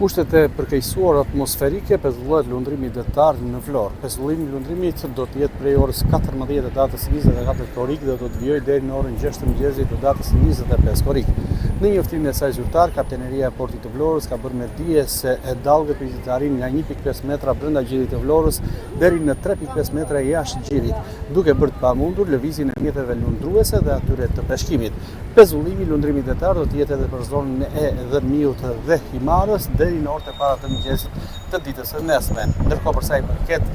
kushtet e përkeqësuara atmosferike pezullohet lundrimi detar në Vlorë. Pezullimi i lundrimit do të jetë prej orës 14 të datës 24 korrik dhe do të vijojë deri në orën 6 të mëngjesit të datës 25 korrik. Në njoftimin e saj zyrtar, Kapiteneria e Portit të Vlorës ka bërë me dije se dallgët pritet të arrijnë nga 1.5 metra brenda gjirit të Vlorës deri në 3.5 metra jashtë gjirit, duke bërë të pamundur lëvizjen e mjeteve lundruese dhe atyre të peshkimit. Pezullimi i lundrimit detar do të jetë edhe për zonën e Dërmiut dhe Himarës deri në orët e para të mëngjesit të ditës së nesme. Ndërkohë për sa i përket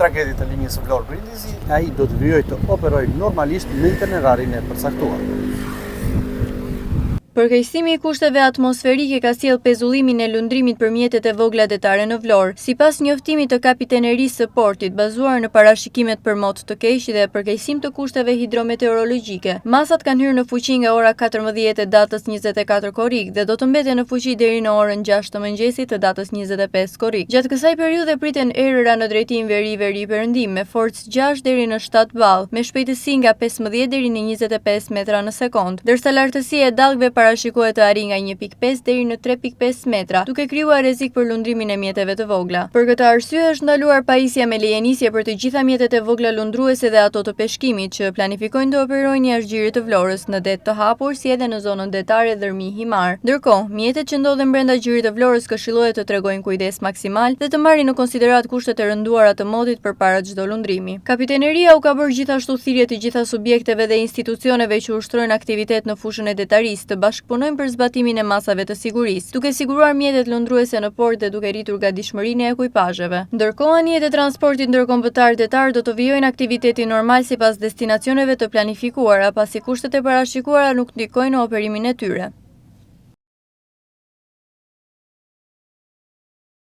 tragedit të linjës Vlorë-Brindisi, ai do të vijojë të operojë normalisht në itinerarin e përcaktuar. Përkeqësimi i kushteve atmosferike ka sjellë pezullimin e lundrimit për mjetet e vogla detare në Vlorë. Sipas njoftimit të Kapitenerisë së Portit, bazuar në parashikimet për mot të keq dhe përkeqësim të kushteve hidrometeorologjike, masat kanë hyrë në fuqi nga ora 14 e datës 24 korrik dhe do të mbeten në fuqi deri në orën 6 të mëngjesit të datës 25 korrik. Gjatë kësaj periudhe priten erëra në drejtim veri-veri perëndim me forcë 6 deri në 7 ball, me shpejtësi nga 15 deri në 25 metra në sekond, ndërsa lartësia e dallgëve parashikohet të arrijë nga 1.5 deri në 3.5 metra, duke krijuar rrezik për lundrimin e mjeteve të vogla. Për këtë arsye është ndaluar pajisja me lejenisje për të gjitha mjetet e vogla lundruese dhe ato të peshkimit që planifikojnë të operojnë jashtë gjirit të Vlorës në det të hapur si edhe në zonën detare Dërmi-Himar. Ndërkohë, mjetet që ndodhen brenda gjirit të Vlorës këshillohet të tregojnë kujdes maksimal dhe të marrin në konsiderat kushtet e rënduara të motit përpara çdo lundrimi. Kapiteneria u ka bërë gjithashtu thirrje të gjitha subjekteve dhe institucioneve që ushtrojnë aktivitet në fushën e detarisë të bashkëpunojnë për zbatimin e masave të sigurisë, duke siguruar mjetet lundruese në port dhe duke rritur gatishmërinë e ekuipazheve. Ndërkohë, anijet e transportit ndërkombëtar detar do të vijojnë aktivitetin normal sipas destinacioneve të planifikuara, pasi kushtet e parashikuara nuk ndikojnë në operimin e tyre.